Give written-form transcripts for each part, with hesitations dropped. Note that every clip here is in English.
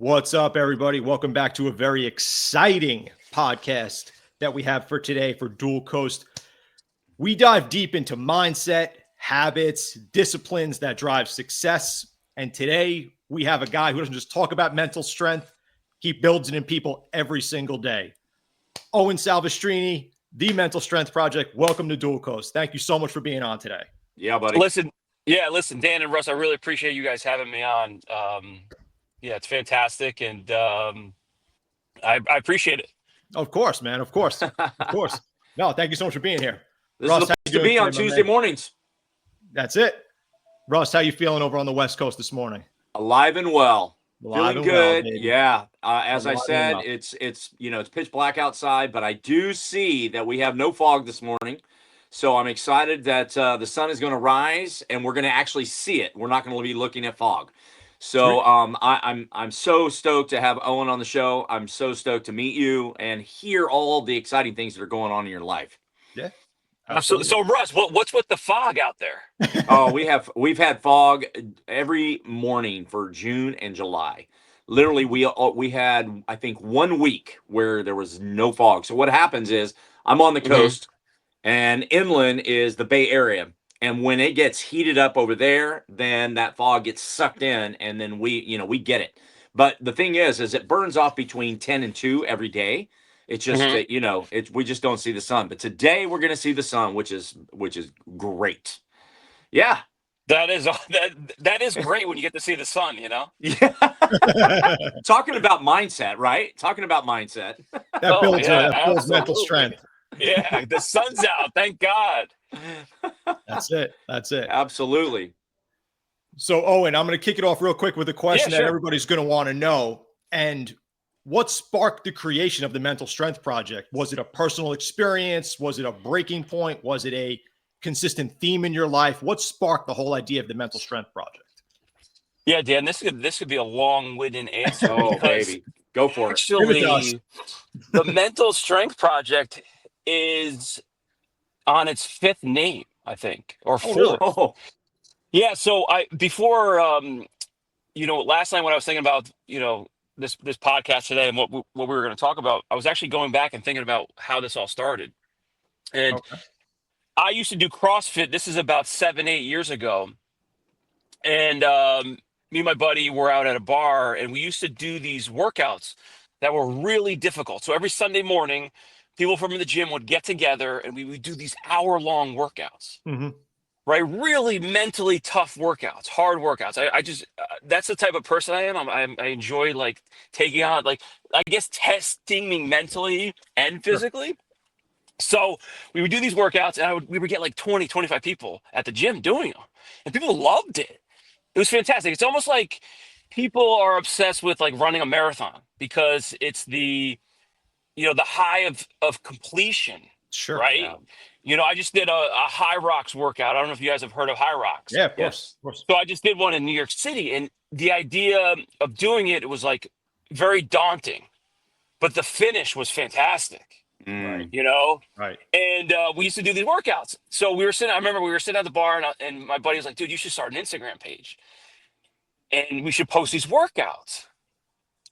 What's up, everybody? Welcome back to a very exciting podcast that we have for today for Dual Coast. We dive deep into mindset, habits, disciplines that drive success. And today we have a guy who doesn't just talk about mental strength, he builds it in people every single day. Owen Salvestrini, the Mental Strength Project. Welcome to Dual Coast. Thank you so much for being on today. Yeah, buddy. Listen, Dan and Russ, I really appreciate you guys having me on. Yeah, it's fantastic, and I appreciate it. Of course, man. Of course. Of course. No, thank you so much for being here. This Russ, is the place to be on Tuesday mornings. That's it. Russ, how you feeling over on the West Coast this morning? Alive and well. Feeling good. Well, yeah. As I said, well. it's pitch black outside, but I do see that we have no fog this morning. So I'm excited that the sun is going to rise and we're going to actually see it. We're not going to be looking at fog. So I'm so stoked to have Owen on the show. I'm so stoked to meet you and hear all the exciting things that are going on in your life. Yeah. Absolutely. So Russ, what's with the fog out there? Oh, we've had fog every morning for June and July. Literally, we had, I think, 1 week where there was no fog. So what happens is I'm on the coast and inland is the Bay Area. And when it gets heated up over there, then that fog gets sucked in and then we get it. But the thing is it burns off between 10 and 2 every day. It's just we just don't see the sun. But today we're going to see the sun, which is great. Yeah. That is great when you get to see the sun, Yeah. Talking about mindset, right? Talking about mindset. That builds mental strength. Yeah, the sun's out. Thank God. That's it. Absolutely. So, Owen, I'm going to kick it off real quick with a question Yeah, sure. that everybody's going to want to know. And what sparked the creation of the Mental Strength Project? Was it a personal experience? Was it a breaking point? Was it a consistent theme in your life? What sparked the whole idea of the Mental Strength Project? Yeah, Dan, this could be a long-winded answer. Oh, baby. Go for it. Actually, the Mental Strength Project is on its 5th name, I think, or 4th. Really? Oh. Yeah. So before last night when I was thinking about this podcast today and what we were going to talk about, I was actually going back and thinking about how this all started. And I used to do CrossFit. This is about 7-8 years ago, and me and my buddy were out at a bar, and we used to do these workouts that were really difficult. So every Sunday morning, people from the gym would get together and we would do these hour-long workouts, right? Really mentally tough workouts, hard workouts. I just, that's the type of person I am. I enjoy like taking on, like, I guess testing me mentally and physically. Sure. So we would do these workouts and we would get like 20, 25 people at the gym doing them and people loved it. It was fantastic. It's almost like people are obsessed with like running a marathon because it's the high of completion, sure, right? Yeah. I just did a high rocks workout. I don't know if you guys have heard of high rocks. Yeah, of course. So I just did one in New York City, and the idea of doing it was like very daunting, but the finish was fantastic. Right. Right. And we used to do these workouts. So I remember we were sitting at the bar, and my buddy was like, dude, you should start an Instagram page, and we should post these workouts.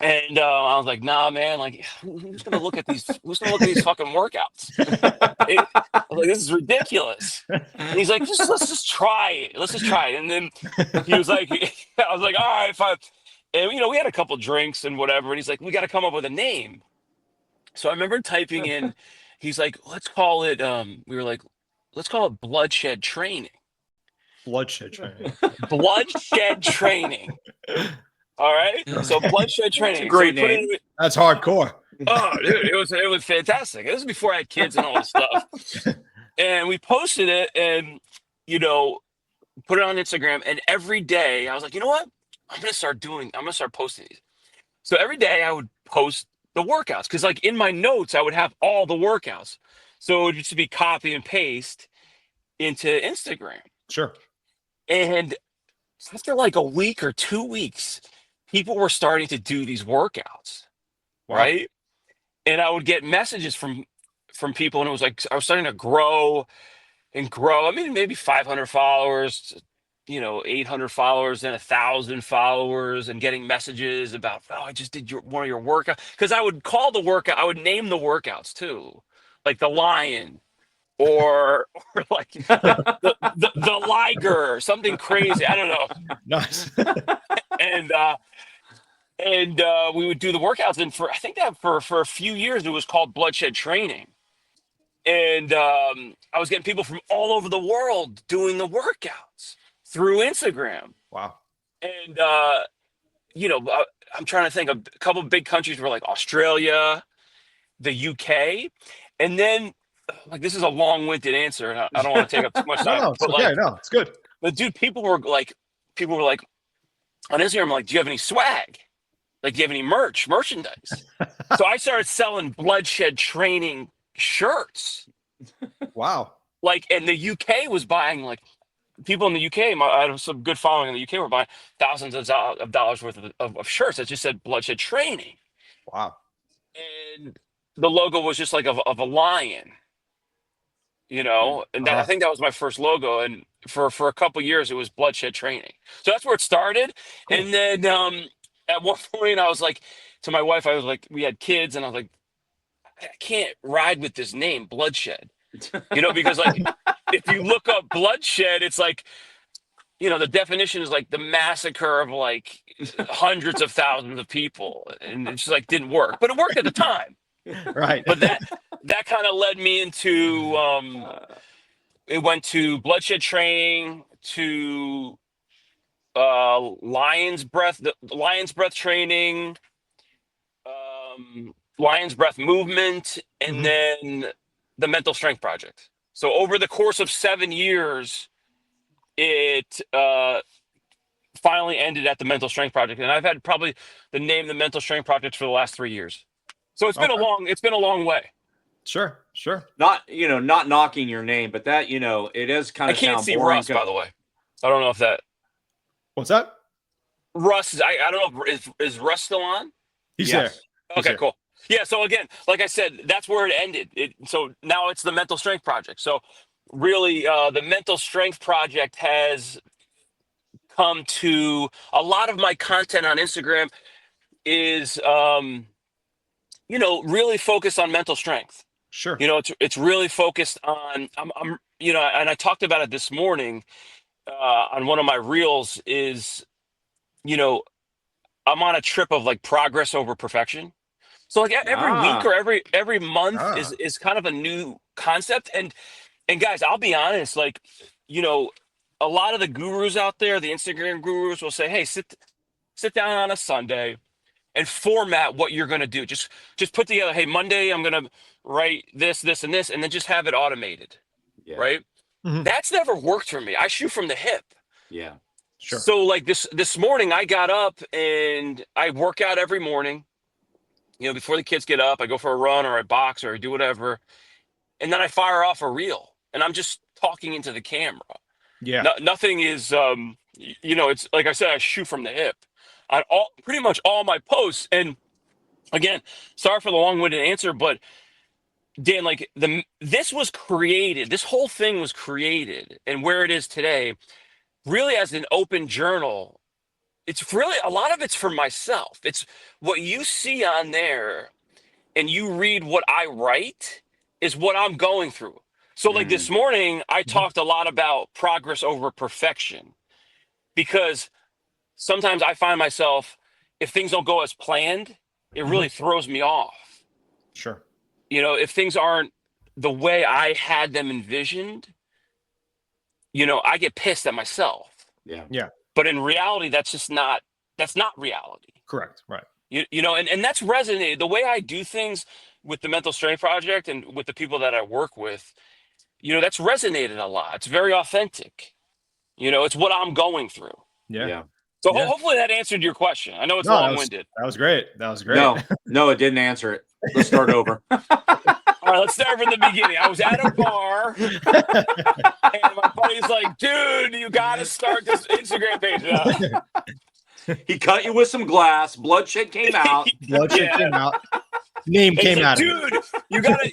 And I was like, nah, man, like, who's going to look at these? Who's going to look at these fucking workouts? I was like, this is ridiculous. And he's like, let's just try it. Let's just try it. And then he was like, I was like, all right, fine. And, we had a couple drinks and whatever. And he's like, we got to come up with a name. So I remember typing in, he's like, let's call it, we were like, let's call it bloodshed training. Bloodshed training. Bloodshed training. All right. So bloodshed training. Great name. That's hardcore. Oh, dude, it was fantastic. This was before I had kids and all this stuff. And we posted it and, put it on Instagram. And every day I was like, you know what? I'm going to start posting these. So every day I would post the workouts because like in my notes, I would have all the workouts. So it would just be copy and paste into Instagram. Sure. And after like a week or 2 weeks, people were starting to do these workouts, right? And I would get messages from people, and it was like I was starting to grow and grow. I mean, maybe 500 followers, 800 followers and 1,000 followers and getting messages about, oh, I just did one of your workouts. Because I would call the workout, I would name the workouts too, like the lion or like the liger, something crazy. I don't know. Nice. And we would do the workouts, and I think that for a few years it was called bloodshed training. And I was getting people from all over the world doing the workouts through Instagram. Wow. And I'm trying to think of a couple of big countries were like Australia, the UK, and then like, this is a long-winded answer, and I don't want to take up too much time. No, it's okay. No, it's good. But dude, people were like on Instagram, like, do you have any swag? Like, do you have any merchandise? So I started selling bloodshed training shirts. Wow. Like, and the UK was buying, like, people in the UK, I have some good following in the UK, were buying thousands of dollars worth of shirts that just said bloodshed training. Wow. And the logo was just like of a lion, and I think that was my first logo. And for a couple years, it was bloodshed training. So that's where it started. Cool. And then at one point, I was like, to my wife, we had kids, and I was like, I can't ride with this name, bloodshed, because like, if you look up bloodshed, it's like, the definition is like the massacre of like hundreds of thousands of people. And it just like didn't work, but it worked at the time. Right. But that kind of led me into, it went to bloodshed training, to lion's breath training, lion's breath movement, and then the mental strength project. So over the course of 7 years, it finally ended at the mental strength project. And I've had probably the mental strength project for the last 3 years. So it's been a long way. Sure. Not knocking your name, but that, it is kind of. I can't see Russ, by the way. I don't know if that. What's that? Russ, I don't know. Is Russ still on? He's there. Okay, cool. Yeah. So again, like I said, that's where it ended. So now it's the mental strength project. So really, the mental strength project has come to a lot of my content on Instagram is, really focused on mental strength. Sure. It's really focused on, and I talked about it this morning on one of my reels is, I'm on a trip of like progress over perfection. So like every week or every month is kind of a new concept. And guys, I'll be honest, like, a lot of the gurus out there, the Instagram gurus will say, hey, sit down on a Sunday and format what you're going to do. Just put together, hey, Monday, I'm going to write this, and this, and then just have it automated. Yeah. Right. Mm-hmm. That's never worked for me. I shoot from the hip. Yeah. Sure. So like this morning I got up and I work out every morning, before the kids get up, I go for a run or I box or I do whatever. And then I fire off a reel and I'm just talking into the camera. Yeah. Nothing is, it's like I said, I shoot from the hip on pretty much all my posts. And again, sorry for the long-winded answer, but Dan, like this whole thing was created and where it is today, really as an open journal. It's really, a lot of it's for myself. It's what you see on there and you read what I write is what I'm going through. So like this morning, I talked a lot about progress over perfection because sometimes I find myself, if things don't go as planned, it really throws me off. Sure. If things aren't the way I had them envisioned, I get pissed at myself. Yeah. Yeah. But in reality, that's not reality. Correct. Right. And that's resonated. The way I do things with the Mental Strength Project and with the people that I work with, that's resonated a lot. It's very authentic. It's what I'm going through. Yeah. So hopefully that answered your question. I know it's long-winded. That was great. No, it didn't answer it. Let's start over. All right, let's start from the beginning. I was at a bar, and my buddy's like, dude, you got to start this Instagram page now. He cut you with some glass. Bloodshed came out. Came out. Name came like, out. Dude, you got to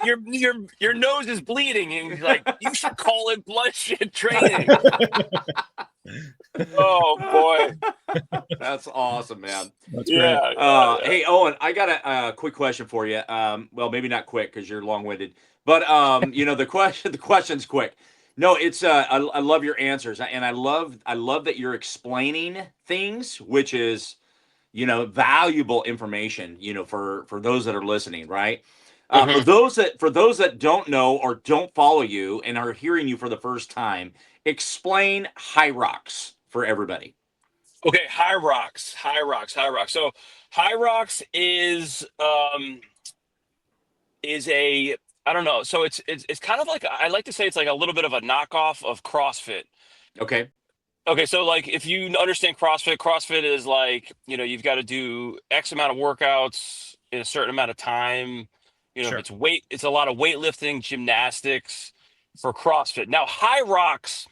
your nose is bleeding, and he's like, you should call it bloodshed training. Oh boy. That's awesome, man. That's great. Yeah. Hey, Owen, I got a quick question for you. Well, maybe not quick because you're long-winded, but the question's quick. No, it's I love your answers, and I love that you're explaining things, which is valuable information, for those that are listening, right? For Mhm. those that don't know or don't follow you and are hearing you for the first time, explain high rocks for everybody. Okay, high rocks, high rocks, high rocks. So high rocks is a I don't know. So it's kind of like I like to say it's like a little bit of a knockoff of CrossFit. Okay. Okay, so like if you understand CrossFit, CrossFit is like, you've got to do X amount of workouts in a certain amount of time. If Sure. it's weight, it's a lot of weightlifting, gymnastics for CrossFit. Now, high rocks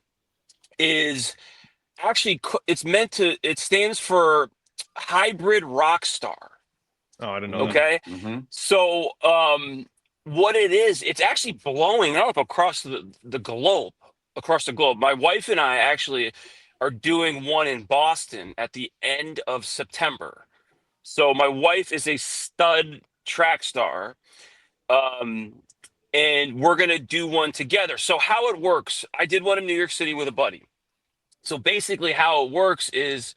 is actually it stands for hybrid rock star. Oh, I didn't know that. Okay. Mm-hmm. So what it is, it's actually blowing up across the globe, across the globe. My wife and I actually are doing one in Boston at the end of September. So my wife is a stud track star. Um, and we're gonna do one together. So how it works, I did one in New York City with a buddy. So basically how it works is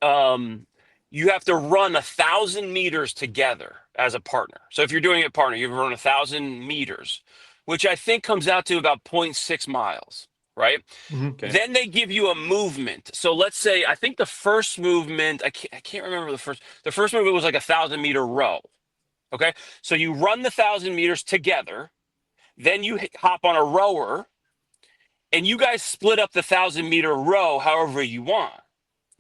um, you have to run 1,000 meters together as a partner. So if you're doing a partner, you run 1,000 meters, which I think comes out to about 0.6 miles, right? Mhm. Okay. Then they give you a movement. So let's say I think the first movement, I can't remember the first movement was like 1,000 meter row. Okay. So you run the 1,000 meters together, then you hop on a rower and you guys split up the 1,000 meter row however you want.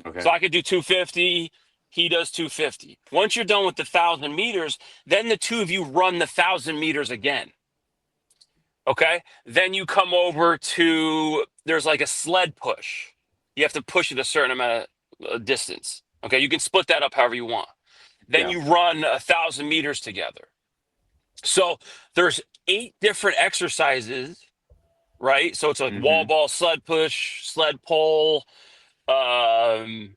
So Okay. I could do 250. He does 250. Once you're done with the 1,000 meters, then the two of you run the 1,000 meters again. Okay. Then you come over to, there's like a sled push. You have to push it a certain amount of distance. Okay. You can split that up however you want. Then Yeah. you run 1,000 meters together. So there's 8 different exercises, right? So it's like wall Mm-hmm. ball, sled push, sled pull, um,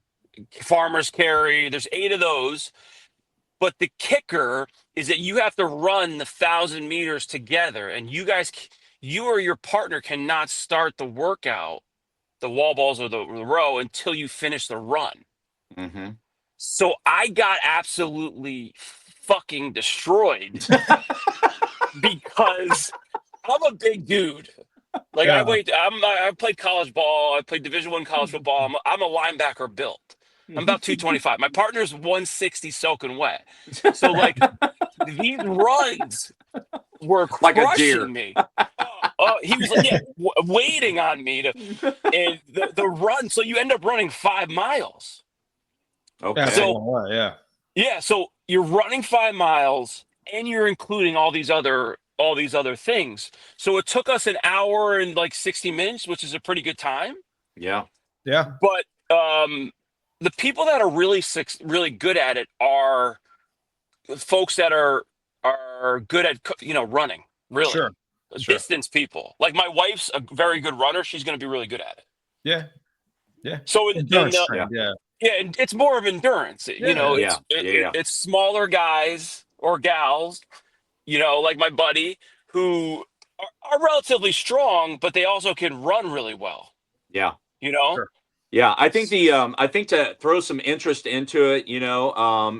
farmer's carry. There's 8 of those. But the kicker is that you have to run the 1,000 meters together, and you or your partner cannot start the workout, the wall balls or the row, until you finish the run. Mm-hmm. So I got absolutely fucking destroyed because I'm a big dude. Like Yeah. I played college ball. I played Division I college football. I'm a linebacker built. I'm about 225. My partner's 160 soaking wet. So like these runs were Like a deer. crushing me. He was like, yeah, waiting on me to, and the run. So you end up running 5 miles. Yeah, that's a Okay. So long way. Yeah. yeah, so you're running 5 miles and you're including all these other things. So it took us an hour and like 60 minutes, which is a pretty good time. Yeah. Yeah. But the people that are really good at it are folks that are good at running, really. Sure. Sure. Distance people. Like my wife's a very good runner. She's going to be really good at it. Yeah. Yeah. So Endurance trained. Yeah. yeah, it's more of endurance. Yeah. Yeah. Yeah. It's smaller guys or gals, like my buddy who are relatively strong, but they also can run really well. Yeah. You know? Sure. Yeah, I think to throw some interest into it,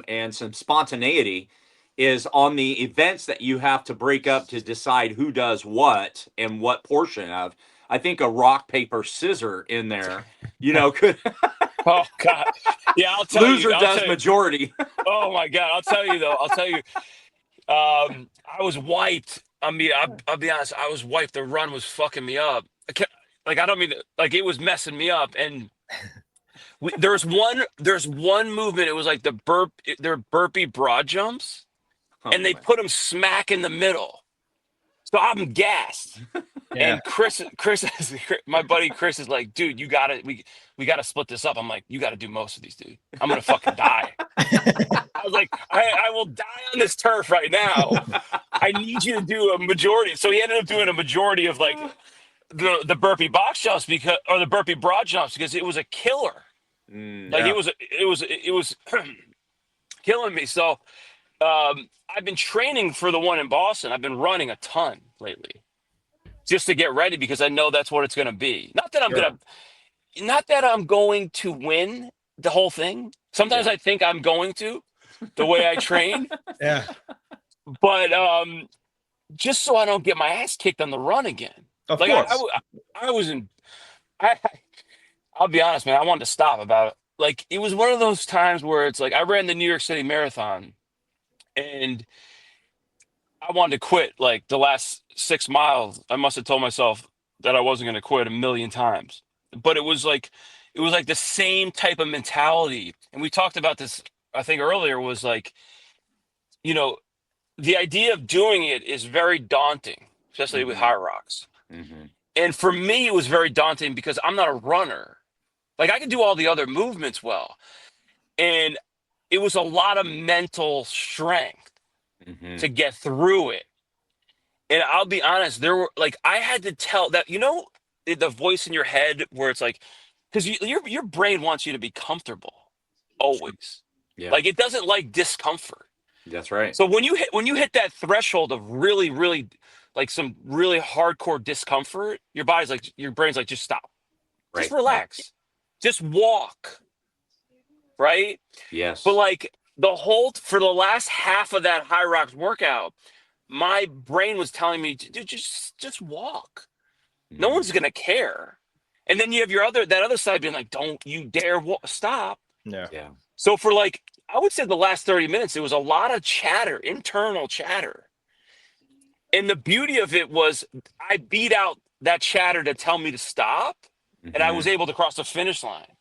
and some spontaneity is on the events that you have to break up to decide who does what and what portion of. I think a rock paper scissor in there, could Oh God. Yeah, I'll tell you. loser does majority. Oh my God. I'll tell you though. I'll tell you. I was wiped. I mean, I'll be honest. I was wiped. The run was fucking me up. I don't mean like it was messing me up. And there's one movement. It was like they're burpee broad jumps, Oh, and they man. put them smack in the middle. So I'm gassed. Yeah. And my buddy Chris is like, dude, we gotta split this up. I'm like, you gotta do most of these, dude. I'm gonna fucking die. I was like, I will die on this turf right now. I need you to do a majority. So he ended up doing a majority of like the burpee box jumps or the burpee broad jumps because it was a killer. Like Yeah. it was killing me. So I've been training for the one in Boston. I've been running a ton lately just to get ready because I know that's what it's going to be. Not that I'm going to win the whole thing. Sometimes Yeah. I think I'm going to, the way I train, Yeah. but just so I don't get my ass kicked on the run again. Of Like course. I was in. I I'll be honest, man. I wanted to stop about it. Like it was one of those times where it's like I ran the New York City Marathon, and I wanted to quit. Like the last 6 miles, I must have told myself that I wasn't going to quit a million times. But it was like the same type of mentality. And we talked about this, I think earlier, was like, you know, the idea of doing it is very daunting, especially with Mhm. high rocks. Mhm. And for me, it was very daunting because I'm not a runner. Like I can do all the other movements well. And it was a lot of mental strength to Mhm. get through it. And I'll be honest, there were like I had to tell that, the voice in your head where it's like, because your brain wants you to be comfortable always. Yeah. Like it doesn't like discomfort. That's right. So when you hit that threshold of really, really like some really hardcore discomfort, your brain's like, just stop. Just Right. relax. Just walk. Right. But Yes. like for the last half of that high rocks workout, my brain was telling me, dude, just walk. No Mhm. one's gonna care. And then you have that other side being like, don't you dare stop. Yeah. Yeah. So for like, I would say the last 30 minutes, it was a lot of chatter, internal chatter. And the beauty of it was I beat out that chatter to tell me to stop, and I was Mhm. able to cross the finish line.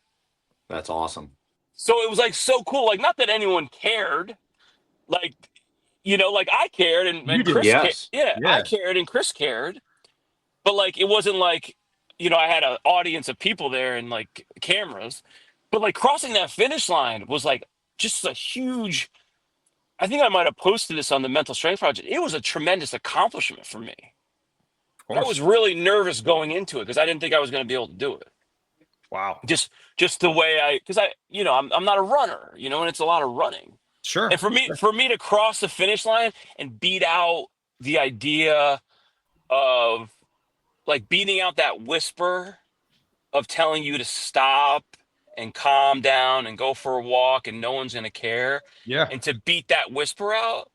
That's awesome. So it was like so cool. Like, not that anyone cared. Like, like I cared You and did. Chris cared. Yes. Yeah, I Yeah. cared and Chris cared. But like it wasn't like I had an audience of people there and like cameras, but like crossing that finish line was like just a huge. I think I might have posted this on the Mental Strength Project. It was a tremendous accomplishment for me. Of I course. was really nervous going into it because I didn't think I was going to be able to do it. Wow. Just the way because I'm not a runner, and it's a lot of running. And Sure. for me to cross the finish line and beat out the idea of like beating out that whisper of telling you to stop and calm down and go for a walk and no one's going to care, Yeah. and to beat that whisper out.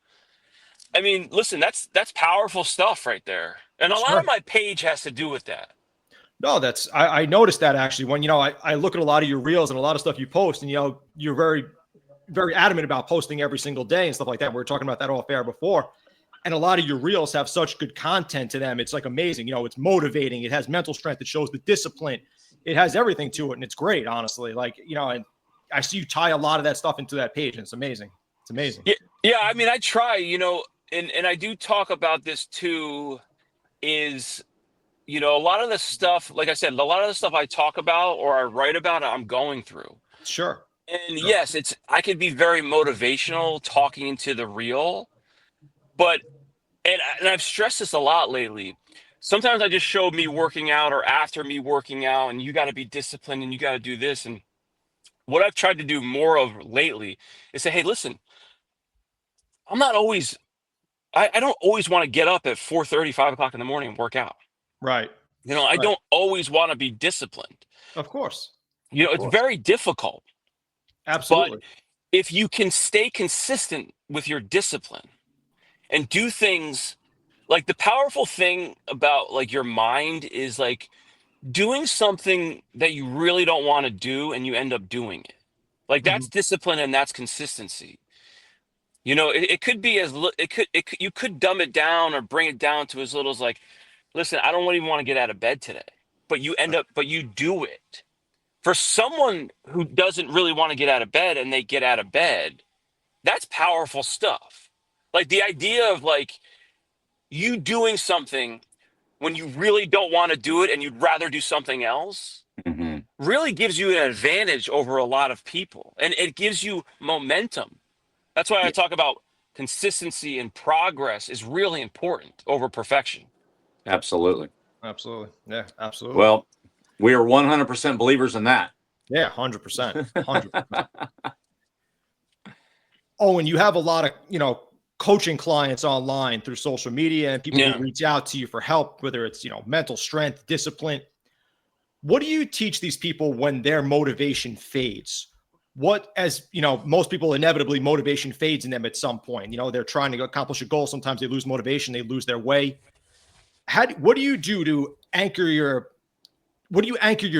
I mean, listen, that's powerful stuff right there. And a lot of Sure. my page has to do with that. No, I noticed that actually when, I look at a lot of your reels and a lot of stuff you post and, you're very, very adamant about posting every single day and stuff like that. We were talking about that off air before. And a lot of your reels have such good content to them. It's like amazing. It's motivating. It has mental strength. It shows the discipline. It has everything to it. And it's great, honestly. Like, and I see you tie a lot of that stuff into that page. And it's amazing. It's amazing. Yeah, yeah. I mean, I try, and I do talk about this too. Is a lot of the stuff, like I said, a lot of the stuff I talk about or I write about, I'm going through. Sure. And Sure. yes, I could be very motivational talking into the reel, but and I've stressed this a lot lately. Sometimes I just show me working out or after me working out, and you got to be disciplined and you got to do this. And what I've tried to do more of lately is say, hey, listen, I'm not always, I don't always want to get up at 4:30, 5 o'clock in the morning and work out. Right. I Right. don't always want to be disciplined. Of course. Of It's course. very difficult. But Absolutely. if you can stay consistent with your discipline and do things, like the powerful thing about like your mind is like doing something that you really don't want to do and you end up doing it. Like that's Mhm. discipline and that's consistency. It could be you could dumb it down or bring it down to as little as like, listen, I don't even want to get out of bed today, but you do it. For someone who doesn't really want to get out of bed and they get out of bed, that's powerful stuff. Like the idea of like you doing something when you really don't want to do it and you'd rather do something else Mhm. really gives you an advantage over a lot of people, and it gives you momentum. That's why I Yeah. talk about consistency and progress is really important over perfection. Absolutely. Absolutely. Yeah, absolutely. Well, we are 100% believers in that. Yeah, 100%. 100%. Oh, and you have a lot of, coaching clients online through social media and people Yeah. who reach out to you for help, whether it's, mental strength, discipline. What do you teach these people when their motivation fades? What, as most people inevitably motivation fades in them at some point. They're trying to accomplish a goal. Sometimes they lose motivation, they lose their way. What do you do to anchor your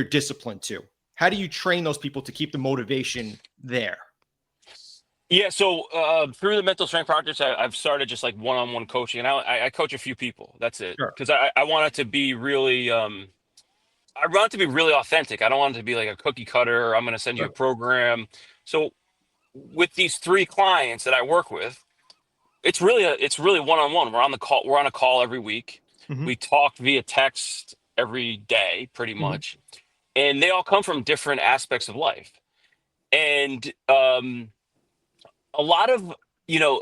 discipline to? How do you train those people to keep the motivation there? Yeah, so through the mental strength practice, I've started just like one-on-one coaching, and I coach a few people. That's it, Sure. because I want it to be really, I want it to be really authentic. I don't want it to be like a cookie cutter. I'm going to send you a Sure. program. So with these 3 clients that I work with, it's really one-on-one. We're on the call. We're on a call every week. Mhm. We talk via text every day, pretty Mhm. much, and they all come from different aspects of life, and a lot of you know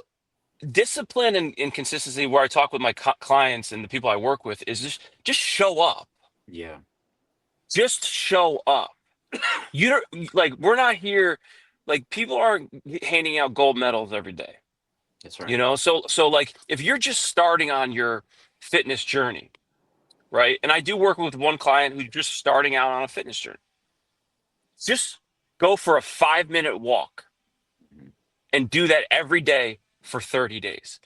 discipline and consistency where I talk with my clients and the people I work with is just show up. Yeah. Just show up. You don't like we're not here like people aren't handing out gold medals every day. That's right. So like if you're just starting on your fitness journey, right? And I do work with one client who's just starting out on a fitness journey. Just go for a 5-minute walk Mhm. and do that every day for 30 days.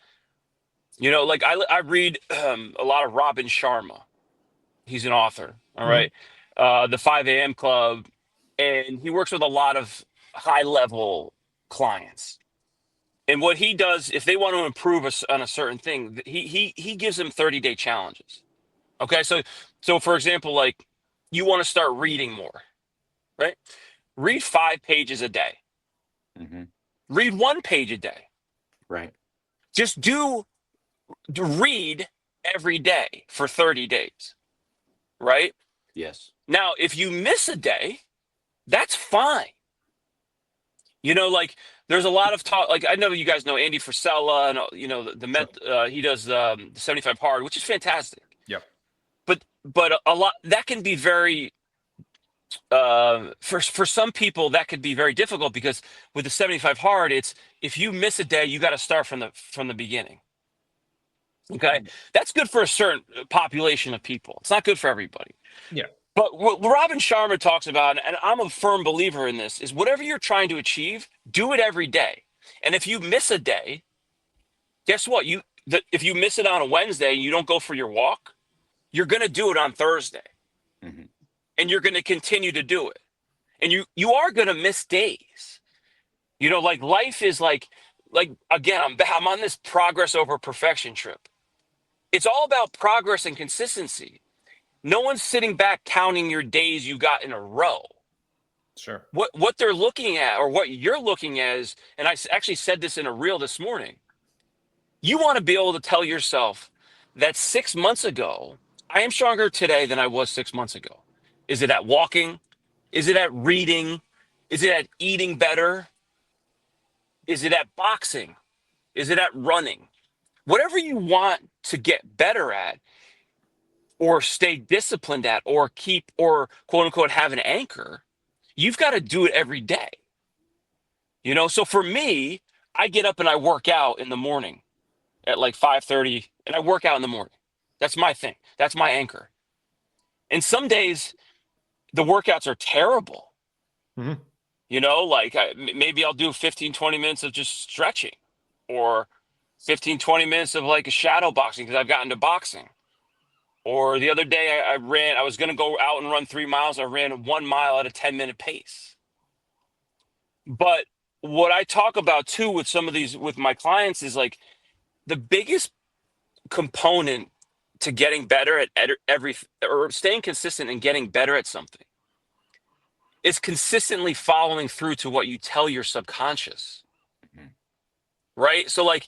Like I read a lot of Robin Sharma. He's an author. All Mhm. right. The 5 a.m. Club. And he works with a lot of high level clients. And what he does, if they want to improve on a certain thing, he gives them 30-day challenges. Okay. So for example, like you want to start reading more, right? Read 5 pages a day. Mhm. Read 1 page a day. Right. Just read every day for 30 days, right? Yes. Now, if you miss a day, that's fine. Like there's a lot of talk. Like I know you guys know Andy Frisella, and Sure. he does the 75 hard, which is fantastic. Yep. But a lot that can be very for some people that could be very difficult because with the 75 hard, it's if you miss a day, you got to start from the beginning. Okay, that's good for a certain population of people. It's not good for everybody. Yeah. But what Robin Sharma talks about, and I'm a firm believer in this, is whatever you're trying to achieve, do it every day. And if you miss a day, guess what? If you miss it on a Wednesday and you don't go for your walk, you're going to do it on Thursday, Mhm. and you're going to continue to do it. And you are going to miss days. Like life is like again, I'm on this progress over perfection trip. It's all about progress and consistency. No one's sitting back counting your days you got in a row. Sure. What they're looking at or what you're looking at is, and actually said this in a reel this morning, you want to be able to tell yourself that 6 months ago, I am stronger today than I was 6 months ago. Is it at walking? Is it at reading? Is it at eating better? Is it at boxing? Is it at running? Whatever you want to get better at or stay disciplined at or keep or quote unquote have an anchor, you've got to do it every day. So for me, I get up and I work out in the morning at like 5:30 and I work out in the morning. That's my thing. That's my anchor. And some days the workouts are terrible. Mhm. Like maybe I'll do 15, 20 minutes of just stretching or 15, 20 minutes of like a shadow boxing because I've gotten to boxing. Or the other day I was going to go out and run 3 miles. I ran 1 mile at a 10-minute pace. But what I talk about too with some of these, with my clients is like the biggest component to getting better at every or staying consistent and getting better at something is consistently following through to what you tell your subconscious. Mhm. Right? So like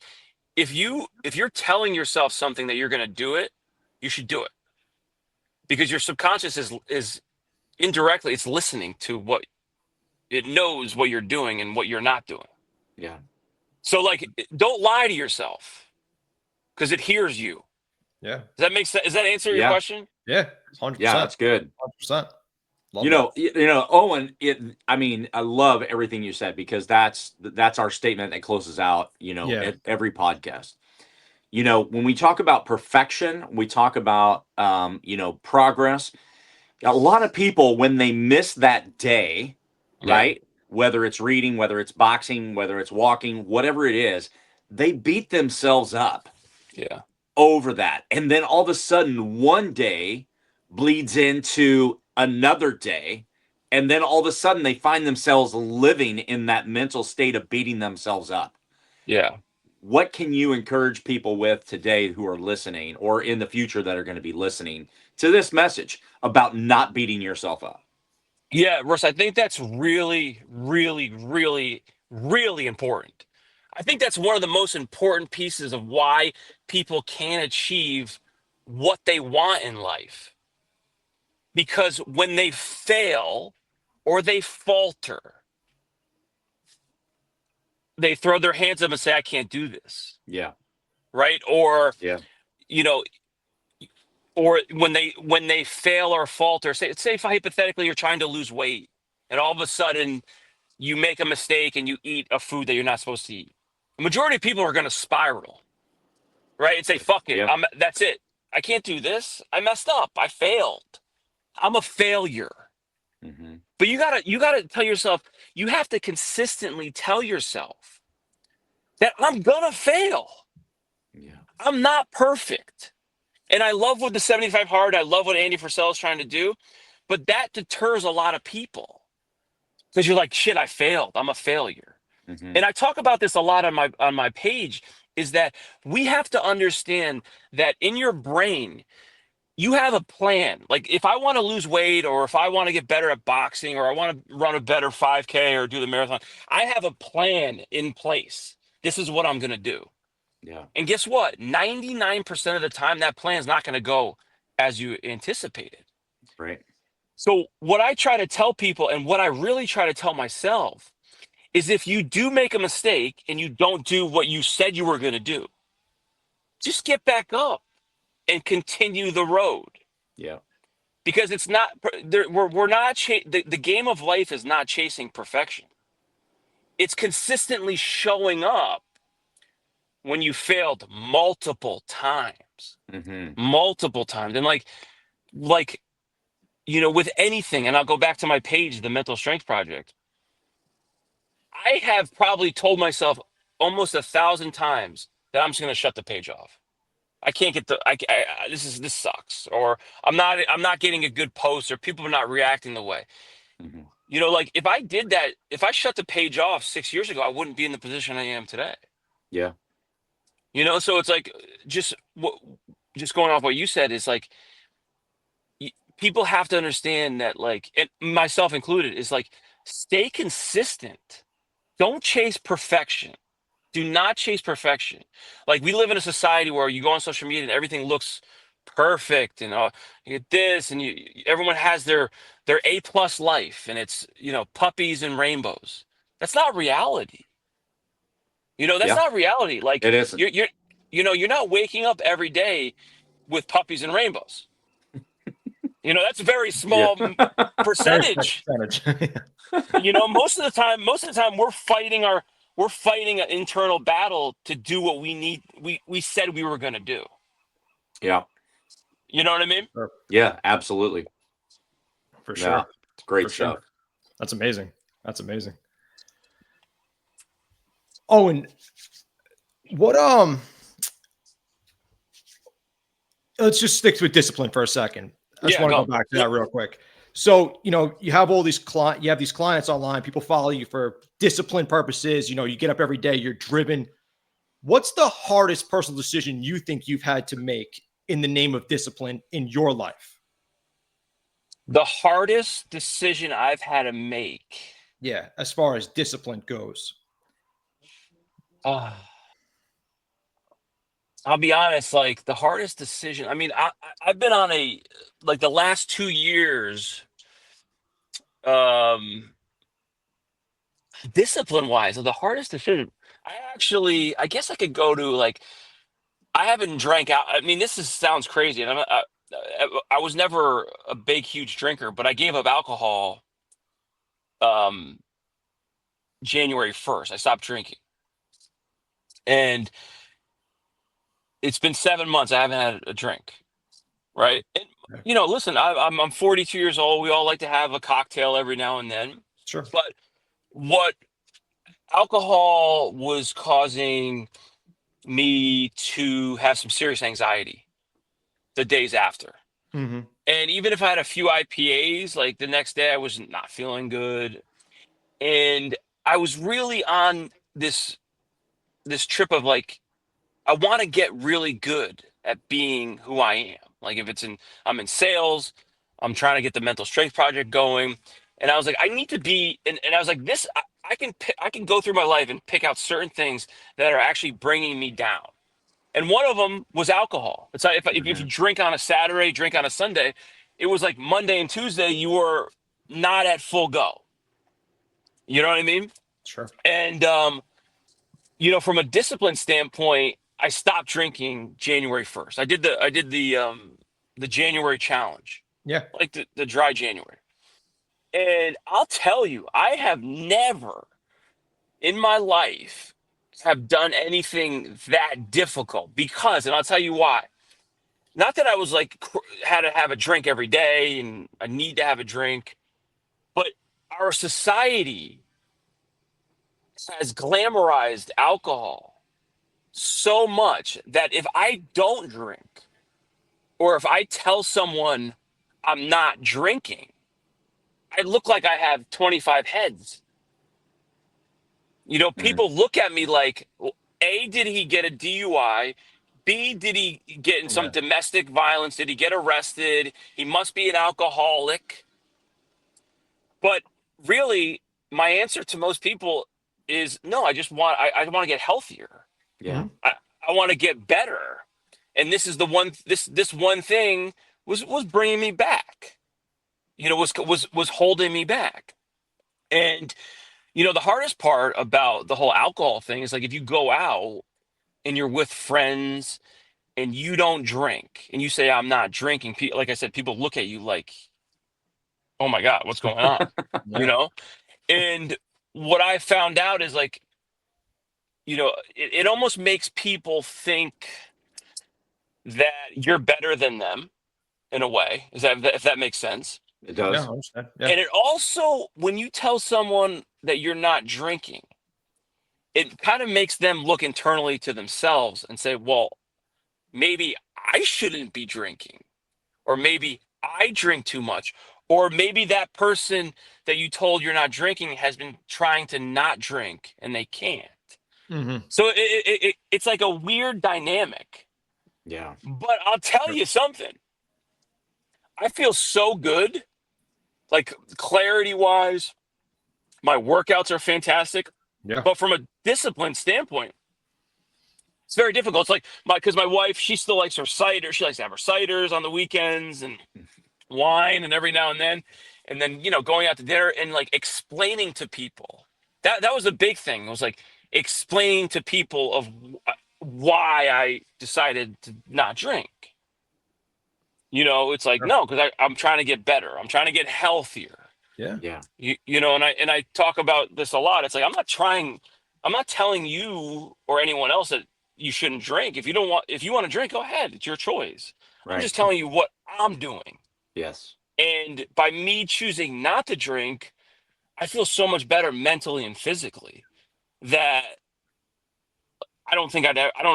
if you're telling yourself something that you're going to do it, you should do it. Because your subconscious is indirectly it's listening to what it knows what you're doing and what you're not doing. Yeah. So like don't lie to yourself because it hears you. Yeah. Does that make sense? Does that answer your Yeah. question? Yeah. 100%. Yeah, that's good. 100%. Love You that. know, Owen, I mean, I love everything you said because that's our statement that closes out, Yeah. at every podcast. When we talk about perfection, we talk about progress. A lot of people, when they miss that day, Yeah. right? Whether it's reading, whether it's boxing, whether it's walking, whatever it is, they beat themselves up Yeah. over that. And then all of a sudden, one day bleeds into another day. And then all of a sudden, they find themselves living in that mental state of beating themselves up. Yeah. What can you encourage people with today who are listening or in the future that are going to be listening to this message about not beating yourself up? Yeah, Russ, I think that's really, really, really, really important. I think that's one of the most important pieces of why people can achieve what they want in life. Because when they fail or they falter, they throw their hands up and say, I can't do this. Yeah. Right. Or, Yeah. you know, or when they fail or falter, say if hypothetically you're trying to lose weight and all of a sudden you make a mistake and you eat a food that you're not supposed to eat. The majority of people are going to spiral, right? And say, fuck it. Yeah. That's it. I can't do this. I messed up. I failed. I'm a failure. Mm-hmm. But you gotta tell yourself, you have to consistently tell yourself that I'm gonna fail. Yeah. I'm not perfect. And I love what the 75 hard, I love what Andy Frisell is trying to do, but that deters a lot of people because you're like, shit, I failed. I'm a failure. Mm-hmm. And I talk about this a lot on my page, is that we have to understand that in your brain, you have a plan. Like if I want to lose weight or if I want to get better at boxing or I want to run a better 5K or do the marathon, I have a plan in place. This is what I'm going to do. Yeah. And guess what? 99% of the time, that plan is not going to go as you anticipated. Right. So what I try to tell people and what I really try to tell myself is if you do make a mistake and you don't do what you said you were going to do, just get back up and continue the road. Yeah. Because it's not, we're not, the game of life is not chasing perfection. It's consistently showing up when you failed multiple times, Mm-hmm. multiple times. And like, with anything, and I'll go back to my page, the Mental Strength Project. I have probably told myself almost 1,000 times that I'm just going to shut the page off. I can't get this sucks, or I'm not getting a good post, or people are not reacting the way. Mm-hmm. Like if I did that, if I shut the page off 6 years ago, I wouldn't be in the position I am today. Yeah. So it's like just going off what you said is like people have to understand that, like, and myself included, is like stay consistent. Don't chase perfection. Do not chase perfection. Like we live in a society where you go on social media and everything looks perfect, and you get this, and everyone has their A+ life, and it's puppies and rainbows. That's not reality. That's Yeah. not reality. Like It isn't. you're not waking up every day with puppies and rainbows. That's a very Yeah. small Very small percentage. percentage. Most of the time we're fighting an internal battle to do what we said we were going to do. Yeah. You know what I mean? Sure. Yeah. Absolutely. For Yeah. sure. It's great For sure. stuff. That's amazing. That's amazing. Owen, what let's just stick with discipline for a second. I just Yeah, want to go. go back to that real quick. So, you have all these you have these clients online, people follow you for discipline purposes. You get up every day, you're driven. What's the hardest personal decision you think you've had to make in the name of discipline in your life? The hardest decision I've had to make. Yeah, as far as discipline goes. Uh, I'll be honest, like the hardest decision. I mean, I've been on like the last 2 years, discipline wise, the hardest decision. I guess I could go to like I haven't drank out. I mean, sounds crazy, and I was never a big, huge drinker, but I gave up alcohol um, January 1st. I stopped drinking, and it's been 7 months. I haven't had a drink. Right. And, Yeah. listen, I'm 42 years old. We all like to have a cocktail every now and then. Sure. But what alcohol was causing me to have some serious anxiety the days after. Mm-hmm. And even if I had a few IPAs, like the next day I was not feeling good. And I was really on this trip of like, I want to get really good at being who I am. Like if I'm in sales, I'm trying to get the mental strength project going. And I was like, I need to be, and I was like, I can go through my life and pick out certain things that are actually bringing me down. And one of them was alcohol. It's like if you drink on a Saturday, drink on a Sunday, it was like Monday and Tuesday, you were not at full go. You know what I mean? Sure. And, from a discipline standpoint, I stopped drinking January 1st. I did the January challenge, Yeah. like the dry January. And I'll tell you, I have never in my life have done anything that difficult because, and I'll tell you why. Not that I was like had to have a drink every day and I need to have a drink, but our society has glamorized alcohol so much that if I don't drink or if I tell someone I'm not drinking, I look like I have 25 heads. People look at me like, well, A, did he get a DUI? B, did he get in some Yeah. domestic violence? Did he get arrested? He must be an alcoholic. But really, my answer to most people is no, I want to get healthier. Yeah. Mhm. I want to get better. And this is the one this one thing was bringing me back. Was holding me back. And the hardest part about the whole alcohol thing is like if you go out and you're with friends and you don't drink and you say I'm not drinking, like I said, people look at you like, "Oh my God, what's going on?" You Yeah. know? And what I found out is like, it almost makes people think that you're better than them in a way. If that makes sense? It Yeah. I does. understand. Yeah. And it also, when you tell someone that you're not drinking, it kind of makes them look internally to themselves and say, well, maybe I shouldn't be drinking, or maybe I drink too much, or maybe that person that you told you're not drinking has been trying to not drink and they can't. Mm-hmm. So it's like a weird dynamic. Yeah. But I'll tell you something. I feel so good, like clarity wise. My workouts are fantastic. Yeah. But from a discipline standpoint, it's very difficult. It's like because my wife, she still likes her cider. She likes to have her ciders on the weekends and wine and every now and then. And then, going out to dinner and like explaining to people. That was a big thing. It was like explaining to people of why I decided to not drink. It's like, Sure. no, because I'm trying to get better. I'm trying to get healthier. Yeah. Yeah. And I talk about this a lot. It's like I'm not telling you or anyone else that you shouldn't drink. If you want to drink, go ahead. It's your choice. I'm Right. just telling you what I'm doing. Yes. And by me choosing not to drink, I feel so much better mentally and physically that I don't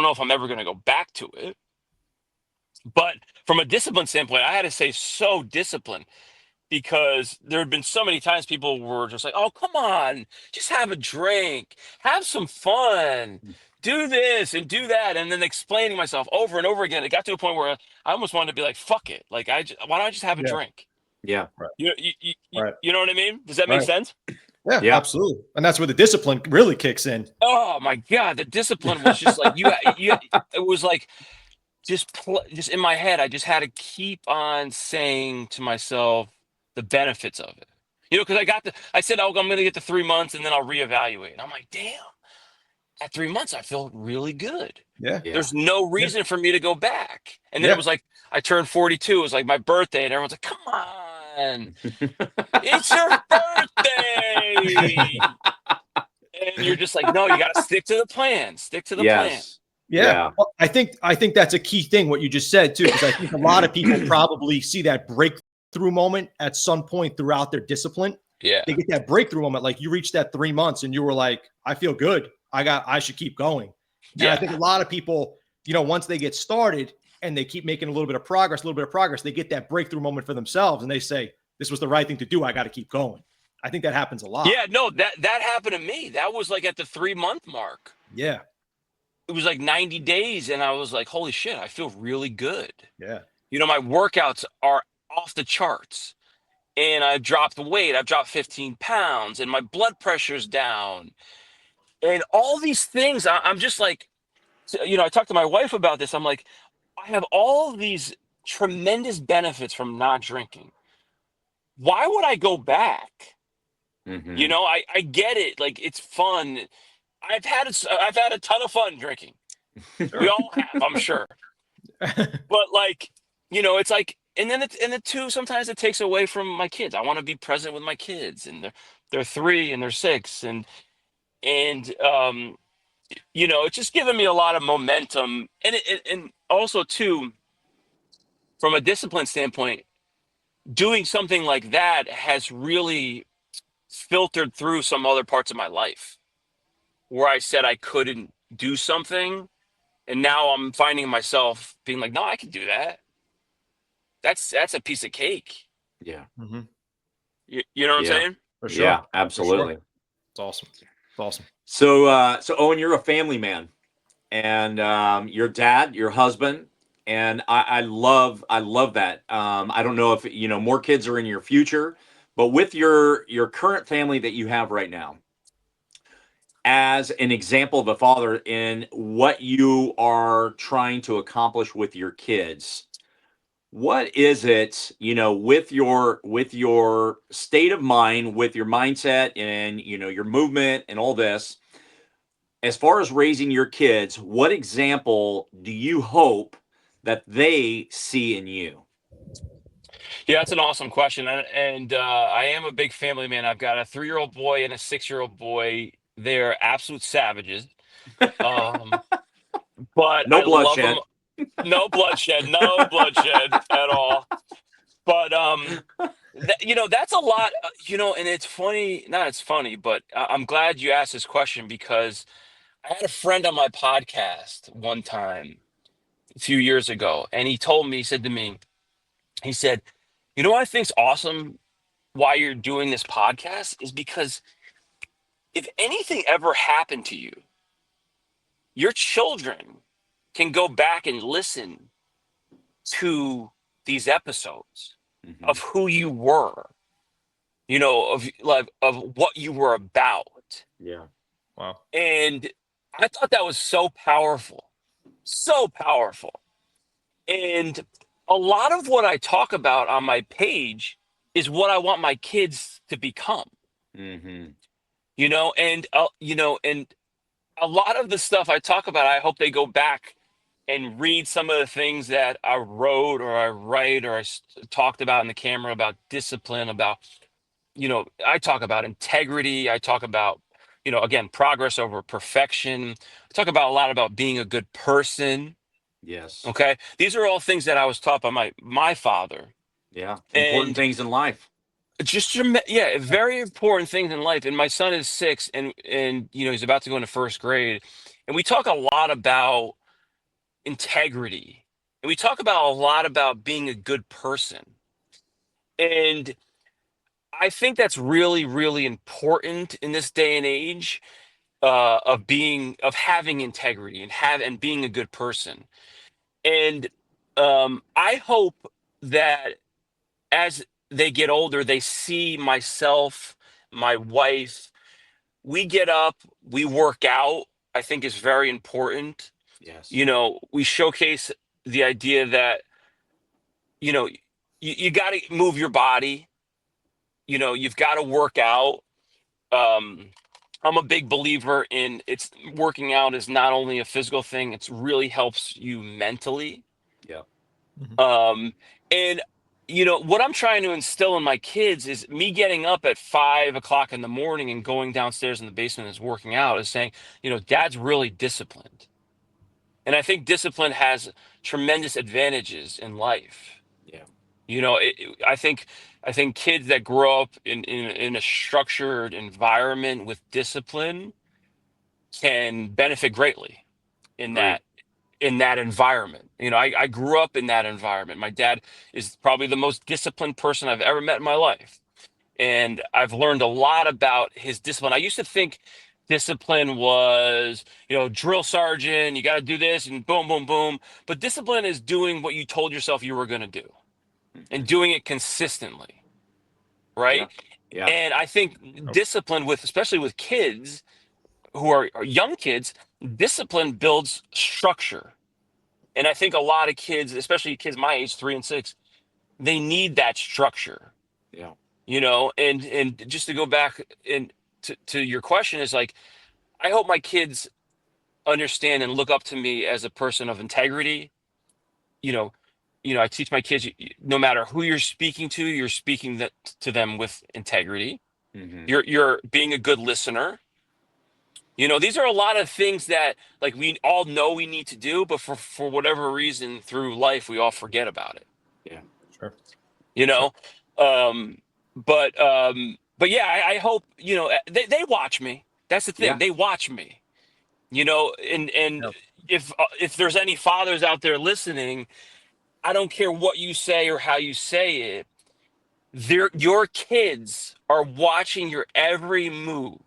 know if I'm ever going to go back to it. But from a discipline standpoint, I had to say so disciplined because there had been so many times people were just like, oh, come on, just have a drink, have some fun, do this and do that. And then explaining myself over and over again. It got to a point where I almost wanted to be like, fuck it. Like, why don't I just have a Yeah. drink? Yeah. Right. You Right. know what I mean? Does that make Right. sense? Yeah. Yeah. Absolutely. And that's where the discipline really kicks in. Oh my God. The discipline was just like, it was like, just in my head, I just had to keep on saying to myself the benefits of it. Because I said, oh, I'm going to get to 3 months and then I'll reevaluate. And I'm like, damn, at 3 months, I feel really good. Yeah. Yeah. There's no reason for me to go back. And then Yeah. it was like, I turned 42. It was like my birthday, and everyone's like, come on, it's your birthday. And you're just like, no, you got to stick to the plan. Stick to the plan. Yes. Yeah. Yeah. Well, I think that's a key thing, what you just said too, because I think a lot of people probably see that breakthrough moment at some point throughout their discipline. Yeah. They get that breakthrough moment, like you reached that 3 months and you were like, I feel good. I should keep going. And I think a lot of people, once they get started and they keep making a little bit of progress, they get that breakthrough moment for themselves and they say, this was the right thing to do. I got to keep going. I think that happens a lot. Yeah, no, that happened to me. That was like at the 3 month mark. Yeah. It was like 90 days, and I was like, holy shit, I feel really good. Yeah. My workouts are off the charts, and I've dropped weight. I've dropped 15 pounds, and my blood pressure's down, and all these things. I'm just like, I talked to my wife about this. I'm like, I have all these tremendous benefits from not drinking. Why would I go back? Mhm. I get it. Like, it's fun. I've had a ton of fun drinking. We all have, I'm sure. But like, it's like, and then two, sometimes it takes away from my kids. I want to be present with my kids, and they're 3 and they're 6, and it's just given me a lot of momentum, and also too, from a discipline standpoint, doing something like that has really filtered through some other parts of my life where I said I couldn't do something. And now I'm finding myself being like, no, I can do that. That's a piece of cake. Yeah. Mm-hmm. You know what I'm Yeah. saying? For sure. Yeah, For sure. absolutely. It's awesome. It's awesome. So Owen, you're a family man, and your dad, your husband, and I love that. I don't know if more kids are in your future, but with your current family that you have right now, as an example of a father in what you are trying to accomplish with your kids, what is it, with your state of mind, with your mindset, and your movement and all this, as far as raising your kids, what example do you hope that they see in you? Yeah, that's an awesome question. And I am a big family man. I've got a 3-year-old boy and a 6-year-old boy. They're absolute savages. Um, but No I love them. bloodshed. No bloodshed, no bloodshed at all. But that's a lot. And it's funny. Not it's funny, but I'm glad you asked this question, because I had a friend on my podcast one time a few years ago, and he said to me, he said, what I think's awesome why you're doing this podcast is because if anything ever happened to you, your children can go back and listen to these episodes Mhm. of who you were, of what you were about. Yeah. Wow. And I thought that was so powerful, so powerful. And a lot of what I talk about on my page is what I want my kids to become, Hmm. and a lot of the stuff I talk about, I hope they go back and read some of the things that I wrote or I write or talked about in the camera, about discipline, about, I talk about integrity. I talk about, again, progress over perfection. I talk about a lot about being a good person. Yes. Okay. These are all things that I was taught by my father. Yeah. Important And things in life. yeah, very important things in life. And my son is 6, and he's about to go into first grade. And we talk a lot about integrity. And we talk about a lot about being a good person. And I think that's really, really important in this day and age, of having integrity and being a good person. And I hope that as they get older, they see myself, my wife, we get up, we work out, I think is very important. Yes. We showcase the idea that, you know, you got to move your body, you've got to work out. Um, I'm a big believer in it's working out is not only a physical thing, it's really helps you mentally. Yeah. Mhm. And what I'm trying to instill in my kids is me getting up at 5 o'clock in the morning and going downstairs in the basement is working out is saying, dad's really disciplined. And I think discipline has tremendous advantages in life. Yeah. I think kids that grow up in a structured environment with discipline can benefit greatly in Agreed. that environment. I grew up in that environment. My dad is probably the most disciplined person I've ever met in my life. And I've learned a lot about his discipline. I used to think discipline was, drill sergeant, you got to do this and boom, boom, boom. But discipline is doing what you told yourself you were going to do and Mhm. doing it consistently. Yeah. Right. Yeah. And I think discipline especially with kids who are young kids, discipline builds structure. And I think a lot of kids, especially kids my age, 3 and 6, they need that structure, Yeah. and just to go back and to your question is like, I hope my kids understand and look up to me as a person of integrity. You know, I teach my kids, no matter who you're speaking to, you're speaking to them with integrity. Hmm. You're being a good listener. These are a lot of things that like we all know we need to do, but for whatever reason through life, we all forget about it. Yeah. Sure. you Sure. know but yeah, I hope they watch me. That's the thing, Yeah. they watch me. And Yep. if there's any fathers out there listening, I don't care what you say or how you say it, your kids are watching your every move.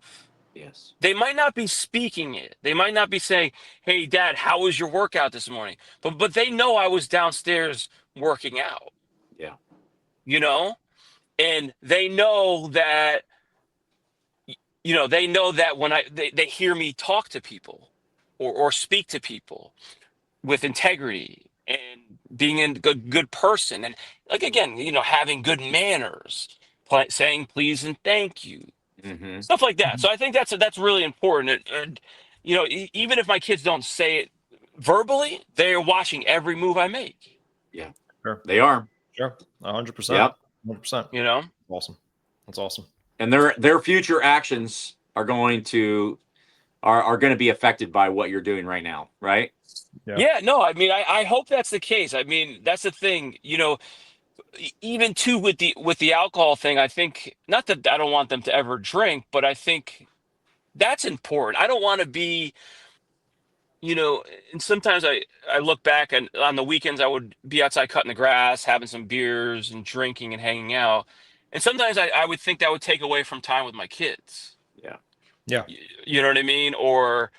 Yes. They might not be speaking it, they might not be saying, hey dad, how was your workout this morning, but they know I was downstairs working out. Yeah. you know and they know that when they hear me talk to people or speak to people with integrity and being a good person, and like again, having good manners, saying please and thank you, Hmm. stuff like that. Mhm. So I think that's really important. And even if my kids don't say it verbally, they're watching every move I make. Yeah. Sure. They are. Sure. 100%. Yep. 100%. You know. Awesome. That's awesome. And their future actions are going to be affected by what you're doing right now, right? Yeah. Yeah, no, I mean, I hope that's the case. I mean, that's the thing, even too with the alcohol thing. I think not that I don't want them to ever drink, but I think that's important. I don't want to be, you know, and sometimes I look back and on the weekends I would be outside cutting the grass, having some beers and drinking and hanging out. And sometimes I would think that would take away from time with my kids. Yeah. Yeah. You know what I mean? Or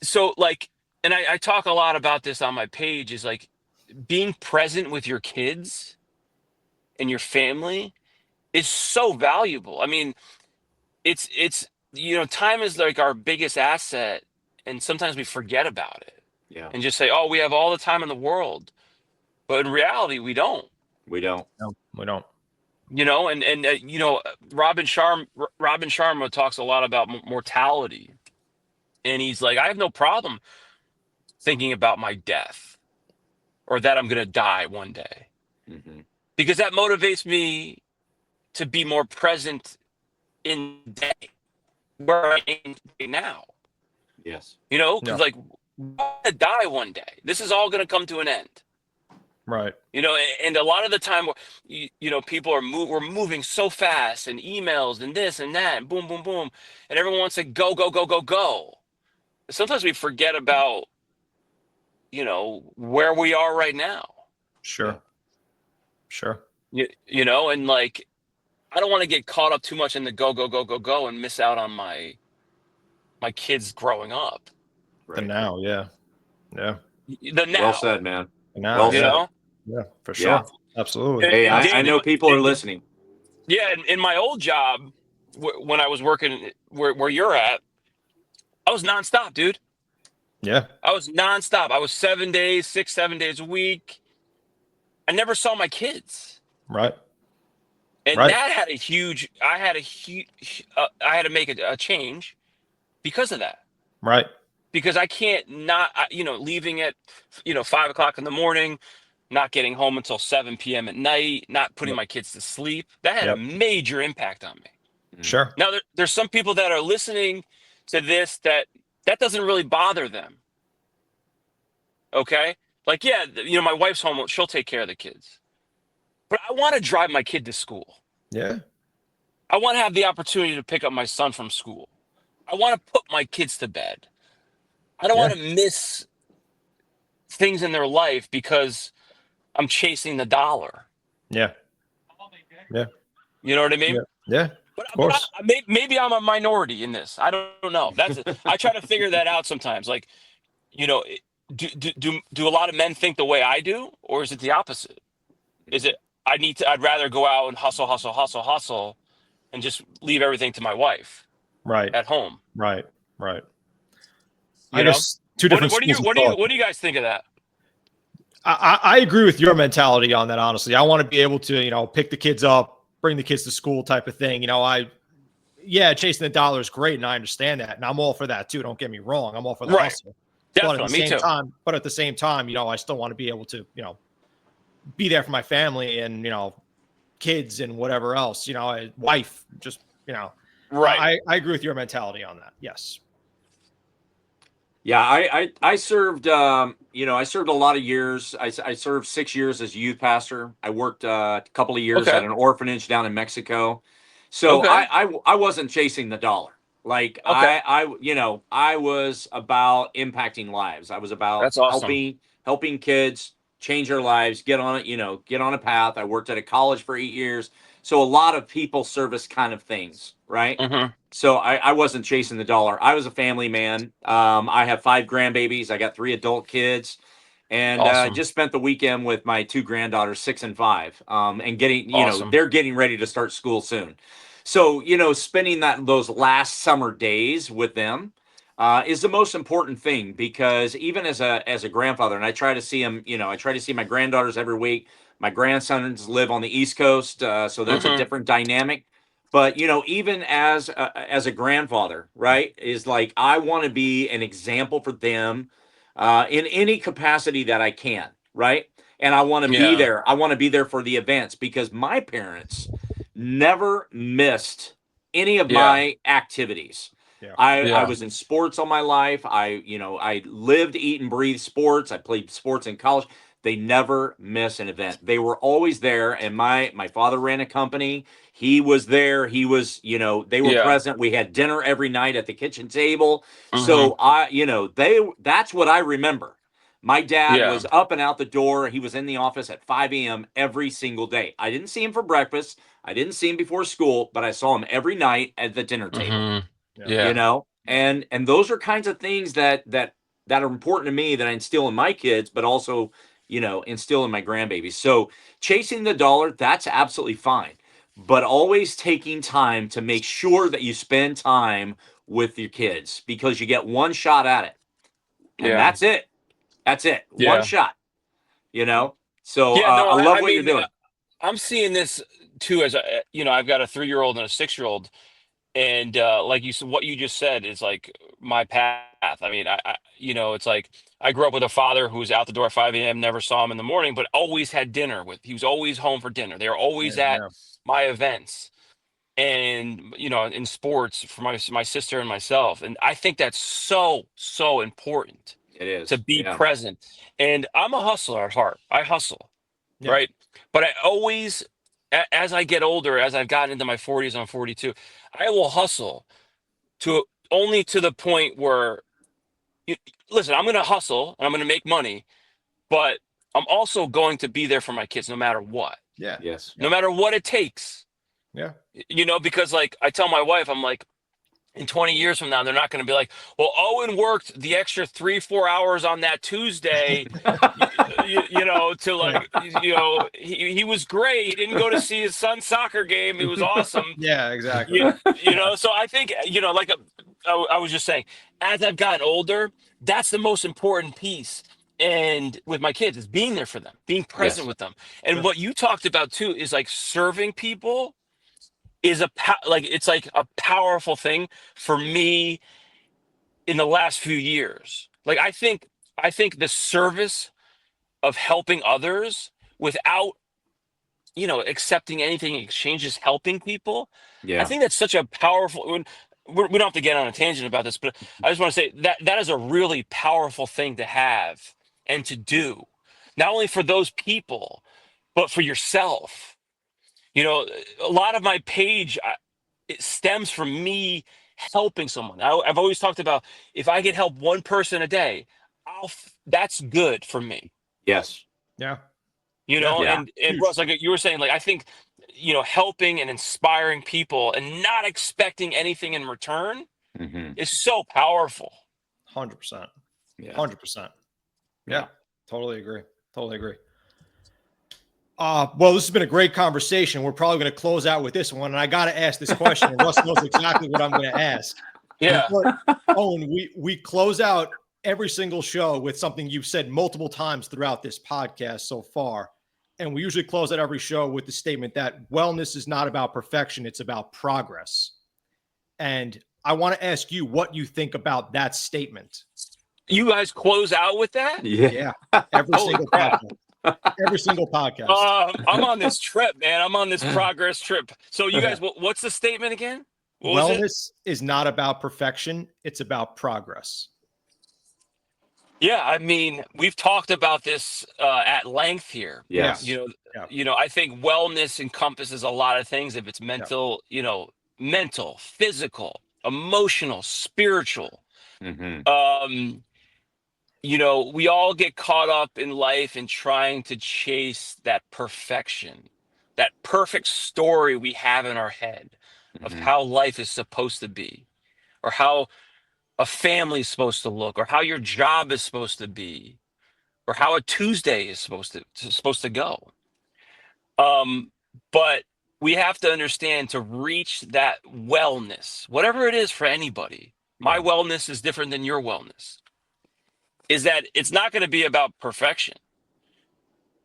so like, and I talk a lot about this on my page is like being present with your kids and your family is so valuable. I mean, it's time is like our biggest asset, and sometimes we forget about it Yeah. and just say, "Oh, we have all the time in the world," but in reality, we don't. We don't. No, we don't. Robin Sharma talks a lot about mortality, and he's like, "I have no problem thinking about my death or that I'm going to die one day Hmm. because that motivates me to be more present in the day where I am now." Yes. Because Yeah. like I'm gonna die one day. This is all gonna come to an end. Right. And a lot of the time, people we're moving so fast, and emails and this and that, and boom, boom, boom, and everyone wants to go, go, go, go, go. Sometimes we forget about where we are right now. Sure. Yeah. Sure. And like I don't want to get caught up too much in the go, go, go, go, go, and miss out on my kids growing up. The Right. now. Yeah. Yeah. The Well now, said, man. The now. Well you Yeah. said. know. Yeah. For Yeah. sure. Absolutely. Hey, And I Dan, know people are listening. yeah, in my old job, when I was working where you're at, I was nonstop, dude. Yeah. I was nonstop. I was 7 days, 6, 7 days a week. I never saw my kids. Right. And Right. that had a huge, I had to make a change because of that. Right. Because I can't not, leaving at, 5 o'clock in the morning, not getting home until 7 p.m. at night, not putting Yep. my kids to sleep. That had a Yep. major impact on me. Mm. Sure. Now, there's some people that are listening to this that doesn't really bother them. Okay. Like, yeah, my wife's home. She'll take care of the kids. But I want to drive my kid to school. Yeah. I want to have the opportunity to pick up my son from school. I want to put my kids to bed. I don't Yeah. want to miss things in their life because I'm chasing the dollar. Yeah. Yeah. You know what I mean? Yeah. Yeah. But Of but course. maybe I'm a minority in this. I don't know. I try to figure that out sometimes. Like, you know, do a lot of men think the way I do, or is it the opposite? Is it I'd rather go out and hustle, hustle, hustle, hustle, and just leave everything to my wife Right. at home. Right. Right. I You know, guess two different what do you schools of thought. what do you guys think of that? I agree with your mentality on that. Honestly, I want to be able to, pick the kids up, bring the kids to school type of thing. Chasing the dollar is great. And I understand that. And I'm all for that too. Don't get me wrong. I'm all for the Right. hustle. Definitely, me too. But at the same time, I still want to be able to, be there for my family and, kids and whatever else, wife, just, Right. I agree with your mentality on that. Yes. Yeah, I served I served a lot of years. I served 6 years as a youth pastor. I worked a couple of years at Okay. an orphanage down in Mexico. So Okay. I wasn't chasing the dollar. Like Okay. I was about impacting lives. I was about That's awesome. helping kids change their lives, get on it, get on a path. I worked at a college for 8 years. So a lot of people service kind of things, right? Mm-hmm. So I wasn't chasing the dollar. I was a family man. I have 5 grandbabies. I got 3 adult kids, and Awesome. just spent the weekend with my 2 granddaughters, 6 and 5, and getting, Awesome. they're getting ready to start school soon. So spending those last summer days with them is the most important thing, because even as a grandfather, and I try to see them, I try to see my granddaughters every week. My grandsons live on the East Coast, so that's a Mm-hmm. different dynamic. But even as a grandfather, right, is like I want to be an example for them in any capacity that I can, right? And I want to be Yeah. there. I want to be there for the events, because my parents never missed any of Yeah. my activities. Yeah. I Yeah. was in sports all my life. I lived, eat, and breathe sports. I played sports in college. They never miss an event. They were always there. And my father ran a company. He was there. He was, they were Yeah. present. We had dinner every night at the kitchen table. Mm-hmm. So that's what I remember. My dad Yeah. was up and out the door. He was in the office at 5 a.m. every single day. I didn't see him for breakfast. I didn't see him before school, but I saw him every night at the dinner table. Mm-hmm. Yeah. Yeah. And those are kinds of things that are important to me, that I instill in my kids, but also instill in my grandbabies. So chasing the dollar, that's absolutely fine, but always taking time to make sure that you spend time with your kids, because you get one shot at it, and Yeah. that's it, one Yeah. shot. you know so Yeah. No, I love I what you're mean, doing. I'm seeing this too as I've got a 3-year-old and a 6-year-old. And like you said, what you just said is like my path. I mean, it's like I grew up with a father who was out the door at 5 a.m., never saw him in the morning, but always had dinner with. He was always home for dinner. They were always at Yeah. my events, and in sports for my sister and myself. And I think that's so important It to is, be yeah. present. And I'm a hustler at heart. I hustle, Yeah. right? But I always, as I get older, as I've gotten into my 40s, I'm 42, I will hustle only to the point where, you, listen, I'm going to hustle and I'm going to make money, but I'm also going to be there for my kids no matter what, Yeah. Yes. no matter what it takes, Yeah. because like I tell my wife, I'm like, in 20 years from now, they're not going to be like, well, Owen worked the extra 3-4 hours on that Tuesday, to like, he was great. He didn't go to see his son's soccer game. It was awesome. Yeah. Exactly. So I think, like I was just saying, as I've gotten older, that's the most important piece. and with my kids is being there for them, being present Yes. with them. And Sure. what you talked about too is like serving people is it's like a powerful thing for me in the last few years. Like I think the service of helping others without, accepting anything in exchange, just helping people. I Yeah. think that's such a powerful. We don't have to get on a tangent about this, but I just want to say that that is a really powerful thing to have and to do, not only for those people, but for yourself. A lot of my page, it stems from me helping someone. I've always talked about if I can help one person a day, that's good for me. Yes. Yeah. Yeah. And Huge. Russ, like you were saying, like I think helping and inspiring people and not expecting anything in return Mm-hmm. is so powerful. 100%. Yeah. 100%. Yeah. Yeah. Totally agree. Totally agree. Well, this has been a great conversation. We're probably going to close out with this one. And I got to ask this question. And Russ knows exactly what I'm going to ask. Yeah. But, Owen, we close out every single show with something you've said multiple times throughout this podcast so far. And we usually close out every show with the statement that wellness is not about perfection, it's about progress. And I want to ask you what you think about that statement. You guys close out with that? Yeah. Every Holy single crap. podcast. Every single podcast. I'm on this trip, man. I'm on this progress trip. So you guys, what's the statement again? What was it? Wellness is not about perfection, it's about progress. Yeah, I mean, we've talked about this at length here. Yes. I think wellness encompasses a lot of things. If it's mental, mental, physical, emotional, spiritual. Mm-hmm. We all get caught up in life and trying to chase that perfection, that perfect story we have in our head of Mm-hmm. how life is supposed to be, or how a family is supposed to look, or how your job is supposed to be, or how a Tuesday is supposed to go. But we have to understand, to reach that wellness, whatever it is for anybody. My wellness is different than your wellness. Is that it's not going to be about perfection.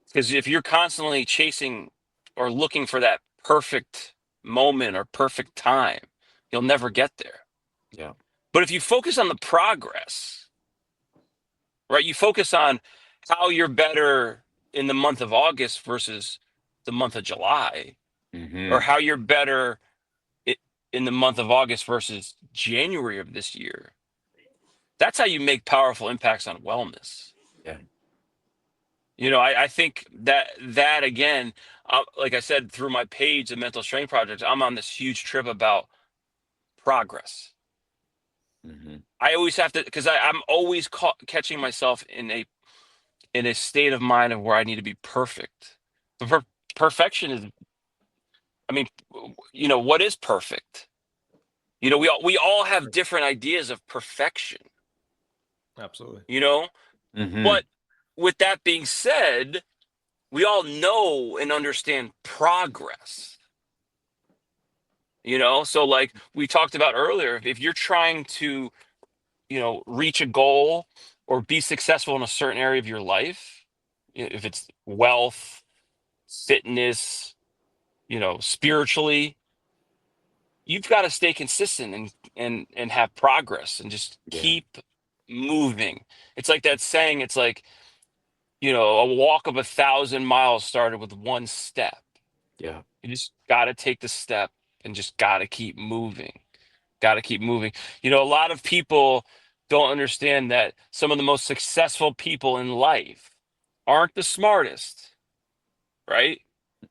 Because if you're constantly chasing or looking for that perfect moment or perfect time, you'll never get there. Yeah. But if you focus on the progress, right? You focus on how you're better in the month of August versus the month of July, Mm-hmm. or how you're better in the month of August versus January of this year. That's how you make powerful impacts on wellness. Yeah. I think that again, like I said, through my page, the Mental Strength Project, I'm on this huge trip about progress. Mm-hmm. I always have to, because I'm always catching myself in a state of mind of where I need to be perfect. But perfection is, I mean, what is perfect? We all have different ideas of perfection. Absolutely. Mm-hmm. But with that being said, we all know and understand progress. So like we talked about earlier, if you're trying to, reach a goal or be successful in a certain area of your life, if it's wealth, fitness, spiritually, you've got to stay consistent and have progress and just keep moving. It's like that saying, it's like, a walk of 1,000 miles started with one step. Yeah. You just got to take the step and just got to keep moving. Got to keep moving. A lot of people don't understand that some of the most successful people in life aren't the smartest, right?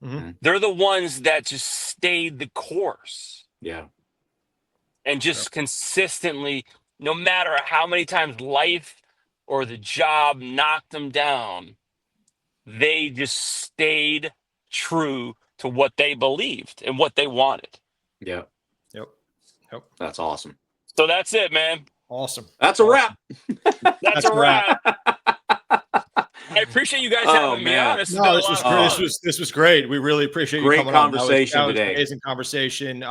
Mm-hmm. They're the ones that just stayed the course. Yeah. And just consistently, no matter how many times life or the job knocked them down, they just stayed true to what they believed and what they wanted. Yeah. Yep. That's awesome. So that's it, man. Awesome. That's a wrap. That's a wrap. I appreciate you guys having me on. This has been a lot of fun. This was great. We really appreciate you Great coming conversation on. That was today. Amazing conversation.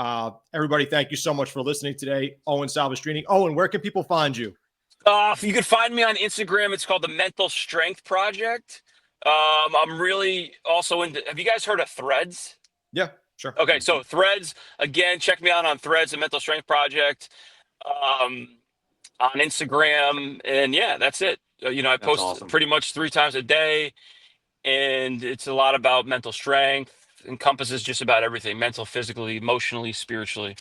Everybody, thank you so much for listening today. Owen Salvestrini. Owen, where can people find you? You can find me on Instagram. It's called the Mental Strength Project. I'm really also into. Have you guys heard of Threads? Yeah, sure. Okay, so Threads again. Check me out on Threads, the Mental Strength Project, on Instagram, and yeah, that's it. I That's post awesome. pretty much 3 times a day, and it's a lot about mental strength. Encompasses just about everything: mental, physically, emotionally, spiritually.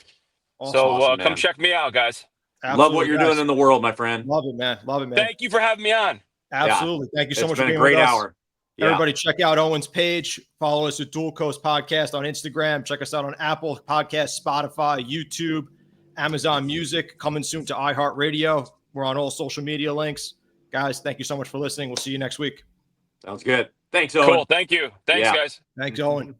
Awesome. So Awesome, come man. check me out, guys. Love what Absolutely, you're guys. doing in the world, my friend. Love it, man. Love it, man. Thank you for having me on. Absolutely. Thank you so It's much for been a being great with us. hour. Yeah. Everybody, check out Owen's page. Follow us at Dual Coast Podcast on Instagram. Check us out on Apple Podcasts, Spotify, YouTube, Amazon Music. Coming soon to iHeartRadio. We're on all social media links. Guys, thank you so much for listening. We'll see you next week. Sounds good. Thanks, Owen. Cool. Thank you. Thanks, Yeah. guys. Thanks, Owen.